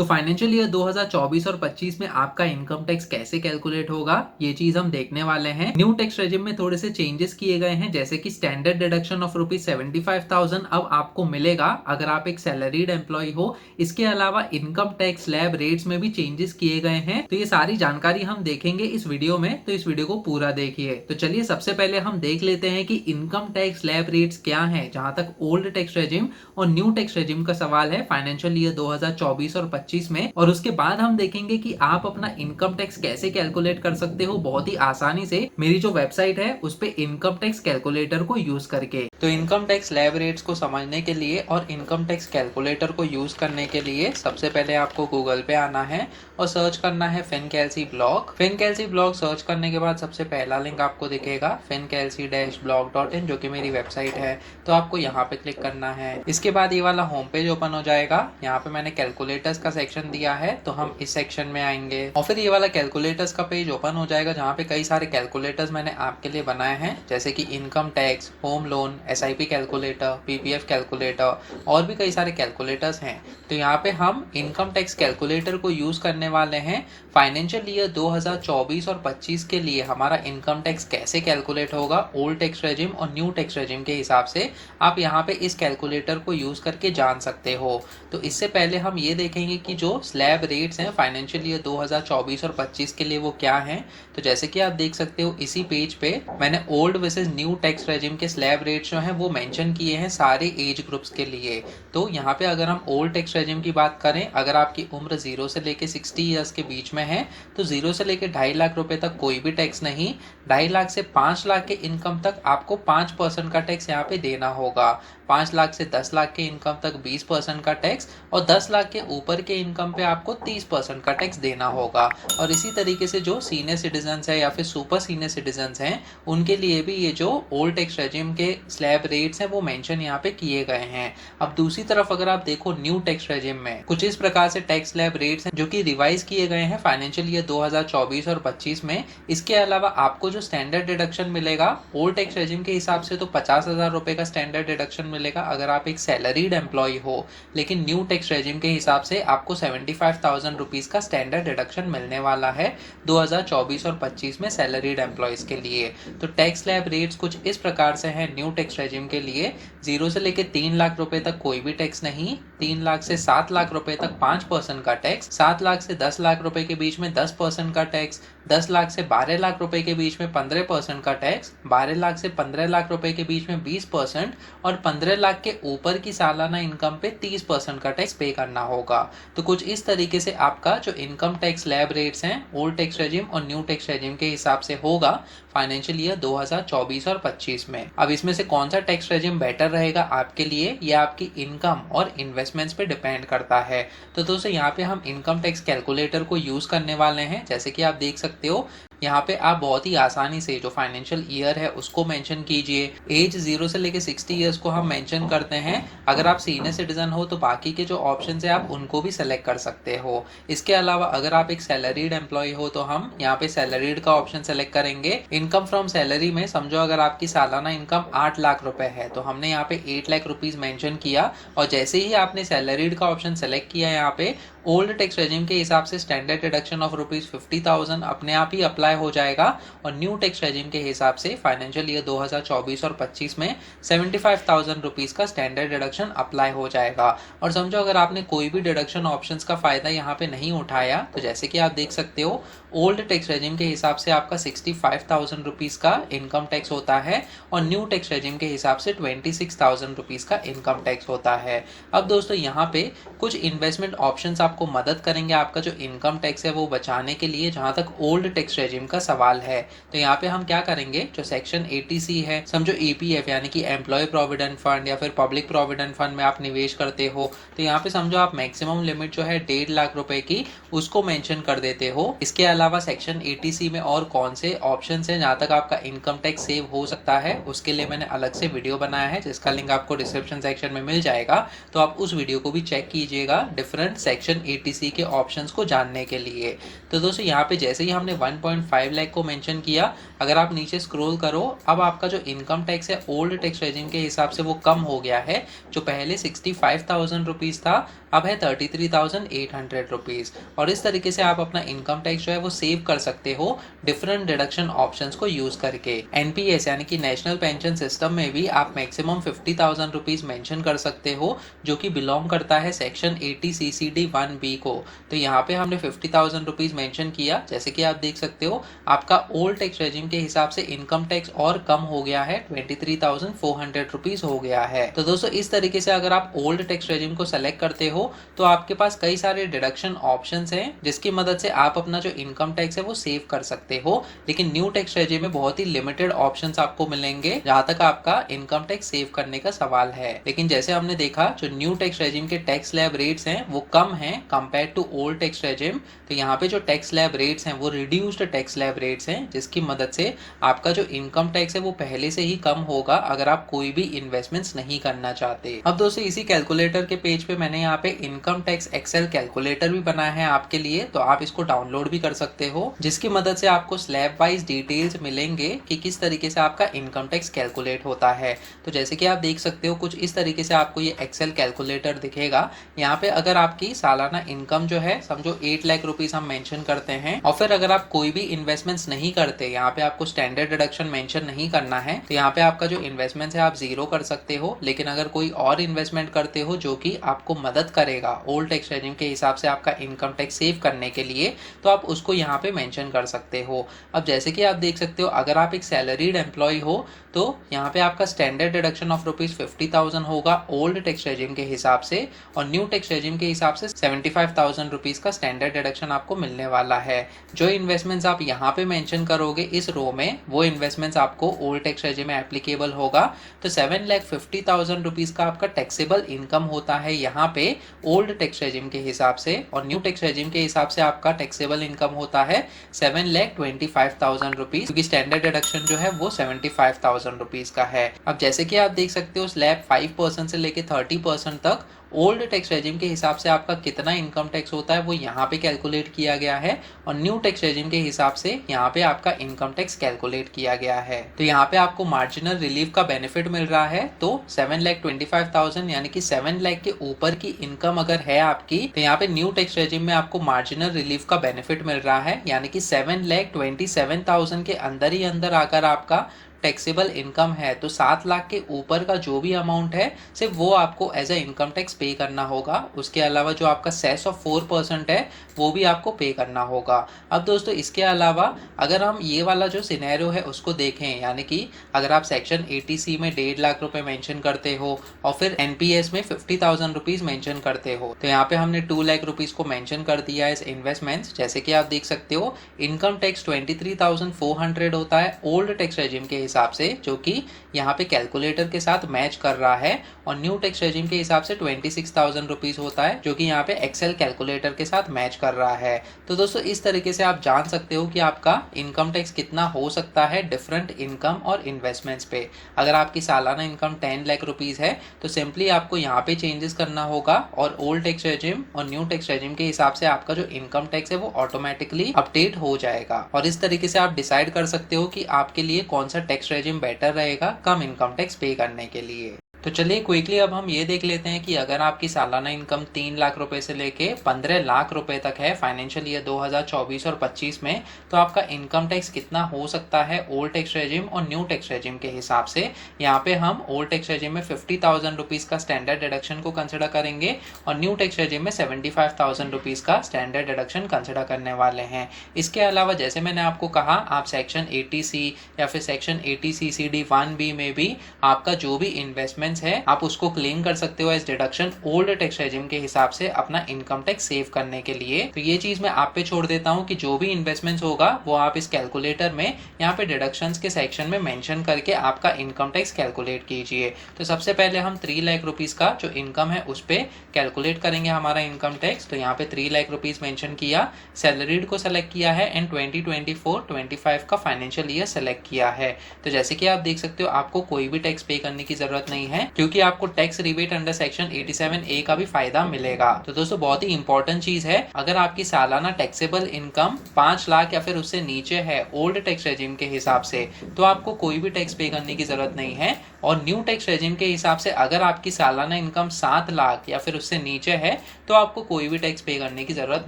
तो financial year 2024 और 25 में आपका इनकम टैक्स कैसे कैलकुलेट होगा, ये चीज हम देखने वाले हैं। न्यू टैक्स रेजिम में थोड़े से चेंजेस किए गए हैं, जैसे कि स्टैंडर्ड डिडक्शन ऑफ ₹75,000 अब आपको मिलेगा अगर आप एक सैलरीड एम्प्लॉय हो। इसके अलावा इनकम टैक्स स्लैब रेट्स में भी चेंजेस किए गए हैं। तो ये सारी जानकारी हम देखेंगे इस वीडियो में, तो इस वीडियो को पूरा देखिए। तो चलिए सबसे पहले हम देख लेते हैं कि इनकम टैक्स स्लैब रेट्स क्या है, जहां तक ओल्ड टैक्स रेजिम और न्यू टैक्स रेजिम का सवाल है फाइनेंशियल ईयर 2024 और 25 में। और उसके बाद हम देखेंगे कि आप अपना इनकम टैक्स कैसे कैलकुलेट कर सकते हो बहुत ही आसानी से, मेरी जो वेबसाइट है उस पे इनकम टैक्स कैलकुलेटर को यूज करके। तो इनकम टैक्स स्लैब रेट्स को समझने के लिए और इनकम टैक्स कैलकुलेटर को यूज करने के लिए सबसे पहले आपको गूगल पे आना है और सर्च करना है फिनकैलसी ब्लॉग। फिनकैलसी ब्लॉग सर्च करने के बाद सबसे पहला लिंक आपको दिखेगा fincalcy-blog.in, जो कि मेरी वेबसाइट है। तो आपको यहाँ पे क्लिक करना है। इसके बाद ये वाला होम पेज ओपन हो जाएगा। यहाँ पे मैंने कैलकुलेटर्स का सेक्शन दिया है, तो हम इस सेक्शन में आएंगे और फिर ये वाला कैलकुलेटर्स का पेज ओपन हो जाएगा, जहाँ पे कई सारे कैलकुलेटर्स मैंने आपके लिए बनाए हैं, जैसे कि income tax, home loan, SIP calculator, PPF calculator और भी कई सारे कैलकुलेटर्स हैं। तो यहाँ पे हम इनकम टैक्स कैलकुलेटर को यूज करने वाले हैं। फाइनेंशियल ईयर 2024 और 25 के लिए हमारा इनकम टैक्स कैसे कैलकुलेट होगा ओल्ड टैक्स रेजिम और न्यू टैक्स रेजिम के हिसाब से, आप यहाँ पे इस कैलकुलेटर को यूज करके जान सकते हो। तो इससे पहले हम ये देखेंगे कि जो स्लैब रेट्स हैं फाइनेंशियल ईयर 2024 और 25 के लिए वो क्या हैं। तो जैसे कि आप देख सकते हो इसी पेज पे मैंने old versus new tax regime के स्लैब रेट्स जो हैं वो मेंशन किए हैं सारे एज ग्रुप्स के लिए। तो यहाँ पे अगर हम ओल्ड टैक्स रेजिम की बात करें, अगर आपकी उम्र 0 से लेके 60 ईयर्स के बीच में है तो 0 से लेके 2.5 लाख रुपए तक कोई भी टैक्स नहीं। 2.5 लाख से 5 लाख के इनकम तक आपको 5% का टैक्स यहाँ पे देना होगा। 5 लाख से 10 लाख के इनकम तक 20% का टैक्स और 10 लाख के ऊपर के इनकम पे आपको 30% का टैक्स देना होगा। और इसी तरीके से जो सीनियर सिटीजन है या फिर सुपर सीनियर सिटीजन हैं, उनके लिए भी ये जो ओल्ड टैक्स रेजिम के स्लैब रेट्स हैं वो मेंशन यहाँ पे किए गए हैं। अब दूसरी तरफ अगर आप देखो न्यू टैक्स रेजिम में कुछ इस प्रकार से टैक्स स्लैब रेट्स हैं जो कि रिवाइज किए गए हैं फाइनेंशियल ईयर 2024 और 25 में। इसके अलावा आपको जो स्टैंडर्ड डिडक्शन मिलेगा ओल्ड टैक्स रेजिम के हिसाब से तो 50,000 रुपए का स्टैंडर्ड डिडक्शन मिलेगा अगर आप एक सैलरीड एम्प्लॉय हो, लेकिन न्यू टैक्स रेजिम के हिसाब से आपको 75,000 रुपीज का स्टैंडर्ड डिडक्शन मिलने वाला है 2024 और 25 में सैलरीड एम्प्लॉयज के लिए। तो टैक्स स्लैब रेट्स कुछ इस प्रकार से हैं न्यू टैक्स रेजिम के लिए। 0 से लेके 3 लाख रुपए तक कोई भी टैक्स नहीं, 3 लाख से 7 लाख रुपए तक 5% का टैक्स, 7 लाख से 10 लाख रुपए के बीच में 10% का टैक्स, 10 लाख से 12 लाख रुपए के बीच में 15% का टैक्स, 12 लाख से 15 लाख रुपए के बीच में 20% और 15 लाख के ऊपर की सालाना इनकम पे 30% का टैक्स पे करना होगा। तो कुछ इस तरीके से आपका जो इनकम टैक्स स्लैब रेट्स हैं ओल्ड टैक्स रेजिम और न्यू टैक्स रेजिम के हिसाब से होगा फाइनेंशियल ईयर 2024 और 25 में। अब इसमें से कौन सा टैक्स रेजिम बेटर रहेगा आपके लिए, ये आपकी इनकम और इन्वेस्टमेंट्स पे डिपेंड करता है। तो दोस्तों यहाँ पे हम इनकम टैक्स कैलकुलेटर को यूज करने वाले हैं। जैसे कि आप देख सकते हो यहाँ पे आप बहुत ही आसानी से जो फाइनेंशियल ईयर है उसको मेंशन कीजिए। एज 0 से लेके 60 ईयर्स को हम मेंशन करते हैं। अगर आप सीनियर सिटीजन हो तो बाकी के जो ऑप्शन है आप उनको भी सेलेक्ट कर सकते हो। इसके अलावा अगर आप एक सैलरीड एम्प्लॉय हो तो हम यहाँ पे सैलरीड का ऑप्शन सेलेक्ट करेंगे। इनकम फ्रॉम सैलरी में समझो अगर आपकी सालाना इनकम 8 लाख रुपए है तो हमने यहाँ पे 8 लाख रुपीज मेंशन किया और जैसे ही आपने सैलरीड का ऑप्शन सेलेक्ट किया यहाँ पे ओल्ड टैक्स रेजिम के हिसाब से स्टैंडर्ड डिडक्शन ऑफ ₹50,000 अपने आप ही अप्लाई हो जाएगा और न्यू टैक्स रेजिम के हिसाब से फाइनेंशियल ईयर 2024 और 25 में 75,000 रुपीज का स्टैंडर्ड डिडक्शन अप्लाई हो जाएगा। और समझो अगर आपने कोई भी डिडक्शन ऑप्शंस का फायदा यहाँ पे नहीं उठाया तो जैसे कि आप देख सकते हो ओल्ड टैक्स रेजिम के हिसाब से आपका 65,000 रुपीज का इनकम टैक्स होता है और न्यू टैक्स रेजिम के हिसाब से 26,000 रुपीज का इनकम टैक्स होता है। अब दोस्तों यहाँ पे कुछ इन्वेस्टमेंट ऑप्शंस आपको मदद करेंगे आपका जो इनकम टैक्स है वो बचाने के लिए, जहां तक ओल्ड टैक्स रेजिम का सवाल है। तो यहाँ पे हम क्या करेंगे, जो सेक्शन 80C है, समझो EPF यानी कि एम्प्लॉय प्रोविडेंट फंड या फिर पब्लिक प्रोविडेंट फंड में आप निवेश करते हो, तो यहाँ पे समझो आप मैक्सिमम लिमिट जो है 1.5 लाख रुपए की उसको मेंशन कर देते हो। इसके अलावा सेक्शन 80C में और कौन से ऑप्शन है जहां तक आपका इनकम टैक्स सेव हो सकता है, उसके लिए मैंने अलग से वीडियो बनाया है जिसका लिंक आपको डिस्क्रिप्शन सेक्शन में मिल जाएगा। तो आप उस वीडियो को भी चेक कीजिएगा डिफरेंट सेक्शन 80C के ऑप्शंस को जानने के लिए। तो दोस्तों यहाँ पे जैसे ही हमने 1.5 लाख को मेंशन किया, अगर आप नीचे स्क्रॉल करो, अब आपका जो इनकम टैक्स है ओल्ड टैक्स रेजिम के हिसाब से वो कम हो गया है। जो पहले 65,000 रुपीज था अब है 33,800 रुपीज़। और इस तरीके से आप अपना इनकम टैक्स जो है वो सेव कर सकते हो डिफरेंट डिडक्शन ऑप्शंस को यूज करके। एनपीएस यानी कि नेशनल पेंशन सिस्टम में भी आप मैक्सिमम 50,000 रुपीज मेंशन कर सकते हो, जो कि बिलोंग करता है सेक्शन 80 CCD 1B को। तो यहाँ पे हमने 50,000 रुपीज मेंशन किया। जैसे कि आप देख सकते हो आपका ओल्ड टैक्स रेजिम के हिसाब से इनकम टैक्स और कम हो गया है, 23,400 रुपीज हो गया है। तो दोस्तों इस तरीके से अगर आप ओल्ड टैक्स रेजिम को सेलेक्ट करते हो तो आपके पास कई सारे डिडक्शन ऑप्शंस हैं, जिसकी मदद से आप अपना जो इनकम टैक्स है वो सेव कर सकते हो। लेकिन न्यू टैक्स रेजिम में बहुत ही लिमिटेड ऑप्शंस आपको मिलेंगे जहां तक आपका इनकम टैक्स सेव करने का सवाल है। लेकिन जैसे हमने देखा जो न्यू टैक्स रेजिम के टैक्स स्लैब रेट्स हैं वो कम हैं compare to old tax regime. तो यहाँ पे जो टैक्स स्लैब रेट्स हैं वो रिड्यूस्ड टैक्स स्लैब रेट्स हैं, जिसकी मदद से आपका जो इनकम टैक्स है वो पहले से ही कम होगा अगर आप कोई भी इन्वेस्टमेंट्स नहीं करना चाहते। अब दोस्तों इसी कैलकुलेटर के पेज पे मैंने यहाँ पे इनकम टैक्स एक्सेल कैलकुलेटर भी बनाया है आपके लिए, तो आप इसको डाउनलोड भी कर सकते हो, जिसकी मदद से आपको स्लैब वाइज डिटेल्स मिलेंगे कि किस तरीके से आपका इनकम टैक्स कैलकुलेट होता है। तो जैसे कि आप देख सकते हो कुछ इस तरीके से आपको ये एक्सेल कैलकुलेटर दिखेगा। यहाँ पे अगर आपकी सालाना इनकम जो है समझो 8 लाख रुपीज हम मेंशन करते हैं, और फिर अगर आप कोई भी इन्वेस्टमेंट्स नहीं करते, यहाँ पे आपको स्टैंडर्ड डिडक्शन मेंशन नहीं करना है, तो यहाँ पे आपका जो इन्वेस्टमेंट है आप जीरो कर सकते हो। लेकिन अगर कोई और इन्वेस्टमेंट करते हो जो कि आपको मदद करेगा ओल्ड टैक्स रेजिम के हिसाब से आपका इनकम टैक्स सेव करने के लिए, तो आप उसको यहाँ पे मेंशन कर सकते हो। अब जैसे कि आप देख सकते हो अगर आप एक सैलरीड एम्प्लॉय हो तो यहाँ पे आपका स्टैंडर्ड डिडक्शन ऑफ रुपीज 50,000 होगा ओल्ड टैक्स रेजिम के हिसाब से, और न्यू टैक्स रेजिम के हिसाब से 75,000 रुपीज का स्टैंडर्ड डिडक्शन आपको मिलने वाला है। जो इन्वेस्टमेंट्स आप यहाँ पे मेंशन करोगे इस रो में, वो इन्वेस्टमेंट्स आपको ओल्ड टैक्स रेजिम में एप्लीकेबल होगा। तो 7,50,000 रुपीज का आपका टैक्सेबल इनकम होता है यहाँ पे ओल्ड टैक्स रेजिम के हिसाब से, और न्यू टैक्स रेजिम के हिसाब से आपका टैक्सेबल इनकम होता है 7,25,000 रुपीज, क्योंकि स्टैंडर्ड डिडक्शन जो है वो 75,000 रुपीज का है। अब जैसे कि आप देख सकते हो स्लैब 5% से लेके 30% तक ओल्ड टैक्स रेजिम के हिसाब से आपका कितना इनकम टैक्स होता है वो यहाँ पे कैलकुलेट किया गया है, और न्यू टैक्स रेजिम के हिसाब से यहाँ पे आपका इनकम टैक्स कैलकुलेट किया गया है। तो यहाँ पे आपको मार्जिनल रिलीफ का बेनिफिट मिल रहा है। तो 7,25,000 यानी कि 7 लाख के ऊपर की इनकम अगर है आपकी, तो यहाँ पे न्यू टैक्स रेजिम में आपको मार्जिनल रिलीफ का बेनिफिट मिल रहा है, यानी कि 7,27,000 के अंदर ही अंदर आकर आपका टैक्सेबल इनकम है, तो 7 लाख के ऊपर का जो भी अमाउंट है सिर्फ वो आपको एज ए इनकम टैक्स पे करना होगा। उसके अलावा जो आपका सेस ऑफ 4% है वो भी आपको पे करना होगा। अब दोस्तों इसके अलावा अगर हम ये वाला जो सिनेरियो है उसको देखें, यानी कि अगर आप सेक्शन 80C में 1.5 लाख रुपए मेंशन करते हो और फिर एनपीएस में 50,000 रुपीज मेंशन करते हो, तो यहाँ पे हमने 2 लाख रुपीज को मेंशन कर दिया है एज इन्वेस्टमेंट्स। जैसे कि आप देख सकते हो इनकम टैक्स 23,400 होता है ओल्ड टैक्स रेजिम के हिसाब से, जो कि यहाँ पे कैलकुलेटर के साथ मैच कर रहा है, और न्यू टैक्स रेजिम के हिसाब से 26,000 रुपीज होता है, जो कि यहाँ पे एक्सेल कैलकुलेटर के साथ मैच कर रहा है। तो दोस्तों इस तरीके से आप जान सकते हो कि आपका इनकम टैक्स कितना हो सकता है डिफरेंट इनकम और इन्वेस्टमेंट्स पे। अगर आपकी सालाना इनकम 10 लाख रुपीज है तो सिंपली आपको यहाँ पे चेंजेस करना होगा, और ओल्ड टैक्स रेजिम और न्यू टैक्स रेजिम के हिसाब से आपका जो इनकम टैक्स है वो ऑटोमेटिकली अपडेट हो जाएगा। और इस तरीके से आप डिसाइड कर सकते हो कि आपके लिए कौन सा टैक्स रेजिम बेटर रहेगा कम इनकम टैक्स पे करने के लिए। तो चलिए क्विकली अब हम ये देख लेते हैं कि अगर आपकी सालाना इनकम 3 लाख रुपए से लेके 15 लाख रुपए तक है फाइनेंशियल ईयर 2024 और 25 में, तो आपका इनकम टैक्स कितना हो सकता है ओल्ड टैक्स रेजिम और न्यू टैक्स रेजिम के हिसाब से। यहाँ पे हम ओल्ड टैक्स रेजिम में 50,000 रुपीज का स्टैंडर्ड डिडक्शन को कंसिडर करेंगे, और न्यू टैक्स रेजिम में 75,000 रुपीज का स्टैंडर्ड डिडक्शन कंसिडर करने वाले हैं। इसके अलावा जैसे मैंने आपको कहा, आप सेक्शन 80C या फिर सेक्शन 80 CCD 1B में भी आपका जो भी इन्वेस्टमेंट है आप उसको क्लेम कर सकते हो as deduction old tax regime के हिसाब से अपना इनकम टैक्स सेव करने के लिए। तो ये चीज मैं आप पे छोड़ देता हूँ कि जो भी इन्वेस्टमेंट्स होगा वो आप इस कैलकुलेटर में यहाँ पे डिडक्शंस के सेक्शन में मेंशन करके आपका इनकम टैक्स कैलकुलेट कीजिए। तो सबसे पहले हम 3 लाख रुपीज का जो इनकम है उस पे कैलकुलेट करेंगे हमारा इनकम टैक्स। तो यहाँ पे 3 लाख रुपीज मेंशन किया, सैलरीड को सेलेक्ट किया है, एंड 2024-25 का फाइनेंशियल ईयर सेलेक्ट किया है। तो जैसे कि आप देख सकते हो आपको कोई भी टैक्स पे करने की जरूरत नहीं है, हैं, क्योंकि आपको tax rebate under section 87A का भी फायदा मिलेगा। तो दोस्तों बहुत ही इंपॉर्टेंट चीज है, अगर आपकी सालाना टैक्सेबल इनकम 5 लाख या फिर उससे नीचे है ओल्ड टैक्स रेजिम के हिसाब से, तो आपको कोई भी टैक्स पे करने की जरूरत नहीं है। और न्यू टैक्स रेजिम के हिसाब से अगर आपकी सालाना इनकम 7 लाख या फिर उससे नीचे है तो आपको कोई भी टैक्स पे करने की जरूरत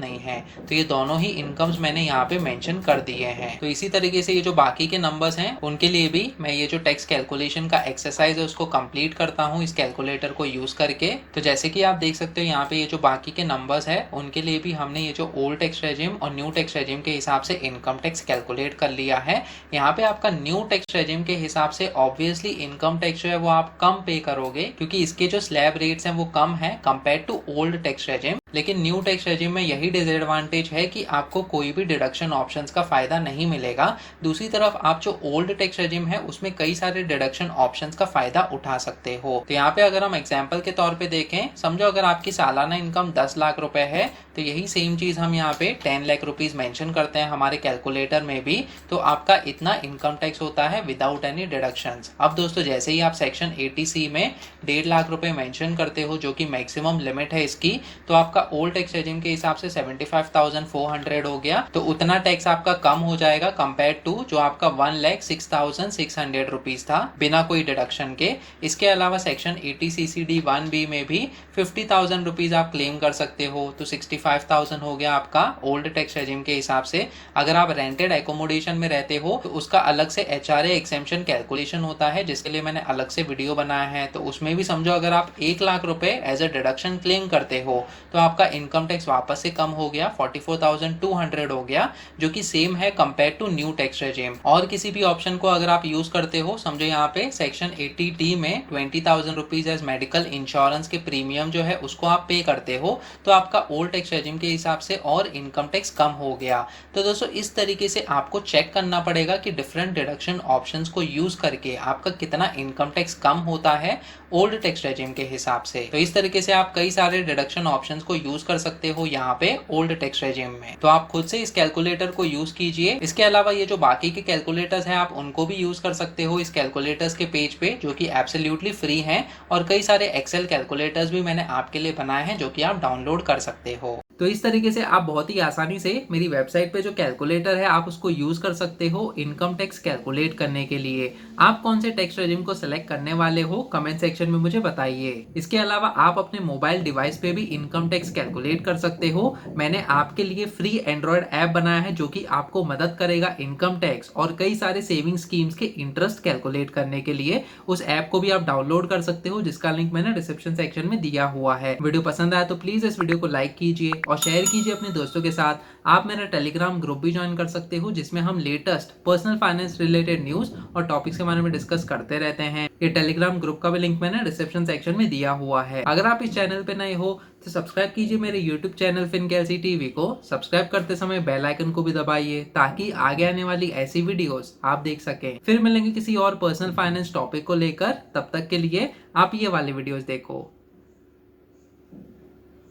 नहीं है। तो ये दोनों ही इनकम्स मैंने यहाँ पे मेंशन कर दिए हैं। तो इसी तरीके से ये जो बाकी के नंबर्स हैं उनके लिए भी मैं ये जो टैक्स कैलकुलेशन का एक्सरसाइज है उसको कंप्लीट करता हूँ इस कैलकुलेटर को यूज करके। तो जैसे कि आप देख सकते हो यहाँ पे ये जो बाकी के नंबर्स है उनके लिए भी हमने ये जो ओल्ड टैक्स रेजिम और न्यू टैक्स रेजिम के हिसाब से इनकम टैक्स कैलकुलेट कर लिया है। यहाँ पे आपका न्यू टैक्स रेजिम के हिसाब से ऑब्वियसली इनकम टैक्स जो है वो आप कम पे करोगे, क्योंकि इसके जो स्लैब रेट्स हैं वो कम है compare to old tax regime. लेकिन न्यू टैक्स रेजिम में यही डिसएडवांटेज है कि आपको कोई भी डिडक्शन ऑप्शंस का फायदा नहीं मिलेगा। दूसरी तरफ आप जो ओल्ड टैक्स रेजिम है उसमें कई सारे डिडक्शन ऑप्शंस का फायदा उठा सकते हो। तो यहाँ पे अगर हम एग्जांपल के तौर पे देखें, समझो अगर आपकी सालाना इनकम 10 लाख रुपए है तो यही सेम चीज हम यहाँ पे 10 लाख रुपीज मेंशन करते हैं हमारे कैलकुलेटर में भी, तो आपका इतना इनकम टैक्स होता है विदाउट एनी डिडक्शंस। अब दोस्तों जैसे ही आप सेक्शन 80C में 1.5 लाख रुपए मेंशन करते हो जो कि मैक्सिमम लिमिट है इसकी, तो आपका ओल्ड टैक्स रेजिम के हिसाब से 75,400 हो गया। तो उतना टैक्स आपका कम हो जाएगा कंपेयर टू जो आपका 1,06,600 रुपीज था बिना कोई डिडक्शन के। इसके अलावा सेक्शन 80CCD1B में भी 50,000 रुपीज आप क्लेम कर सकते हो, तो 65,000 हो गया आपका ओल्ड टैक्स रेजिम के हिसाब से। अगर आप रेंटेड एकोमोडेशन में रहते हो तो उसका अलग से HRA एक्सेम्पशन कैलकुलेशन होता है जिसके लिए मैंने अलग से वीडियो बनाया है। तो उसमें भी समझो अगर आप 1 लाख रुपए एज अ डिडक्शन क्लेम करते हो तो आपका इनकम टैक्स वापस से कम हो गया, 44,200 हो गया, जो कि सेम है compare to new tax regime. और किसी भी ऑप्शन को अगर आप यूज करते हो, समझो यहाँ पे सेक्शन 80D में 20,000 रुपीज एज मेडिकल इंश्योरेंस के प्रीमियम जो है उसको आप पे करते हो, तो आपका ओल्ड टैक्स रेजिम के हिसाब से और इनकम टैक्स कम हो गया। तो दोस्तों इस तरीके से आपको चेक करना पड़ेगा कि डिफरेंट डिडक्शन ऑप्शंस को यूज करके आपका कितना इनकम टैक्स कम होता है ओल्ड टैक्स रेजिम के हिसाब से। तो इस तरीके से आप कई सारे डिडक्शन ऑप्शंस को यूज कर सकते हो यहाँ पे ओल्ड टैक्स रेजिम में। तो आप खुद से इस कैलकुलेटर को यूज कीजिए। इसके अलावा ये जो बाकी के कैलकुलेटर्स हैं आप उनको भी यूज कर सकते हो इस कैलकुलेटर्स के पेज पे, जो कि एब्सोल्युटली फ्री हैं। और कई सारे एक्सेल कैलकुलेटर्स भी मैंने आपके लिए बनाए हैं जो कि आप डाउनलोड कर सकते हो। तो इस तरीके से आप बहुत ही आसानी से मेरी वेबसाइट पे जो कैलकुलेटर है आप उसको यूज कर सकते हो इनकम टैक्स कैलकुलेट करने के लिए। आप कौन से टैक्स रेजिम को सिलेक्ट करने वाले हो कमेंट सेक्शन में मुझे बताइए। इसके अलावा आप अपने मोबाइल डिवाइस पे भी इनकम टैक्स कैलकुलेट कर सकते हो। मैंने आपके लिए फ्री एंड्रॉइड ऐप बनाया है जो कि आपको मदद करेगा इनकम टैक्स और कई सारे सेविंग स्कीम्स के इंटरेस्ट कैलकुलेट करने के लिए। उस ऐप को भी आप डाउनलोड कर सकते हो जिसका लिंक मैंने डिस्क्रिप्शन सेक्शन में दिया हुआ है। वीडियो पसंद आया तो प्लीज इस वीडियो को लाइक कीजिए और शेयर कीजिए अपने दोस्तों के साथ। आप मेरा टेलीग्राम ग्रुप भी ज्वाइन कर सकते हो जिसमें हम latest personal finance related news और टॉपिक्स के बारे में डिस्कस करते रहते हैं। ये टेलीग्राम ग्रुप का भी लिंक मैंने डिस्क्रिप्शन सेक्शन में दिया हुआ है। अगर आप इस चैनल पे नए हो तो सब्सक्राइब कीजिए मेरे यूट्यूब चैनल फिनकेल्सी टीवी को। सब्सक्राइब करते समय बेल आइकन को भी दबाइए ताकि आगे आने वाली ऐसी वीडियोस आप देख सकें। फिर मिलेंगे किसी और पर्सनल फाइनेंस टॉपिक को लेकर, तब तक के लिए आप ये वाले वीडियोस देखो।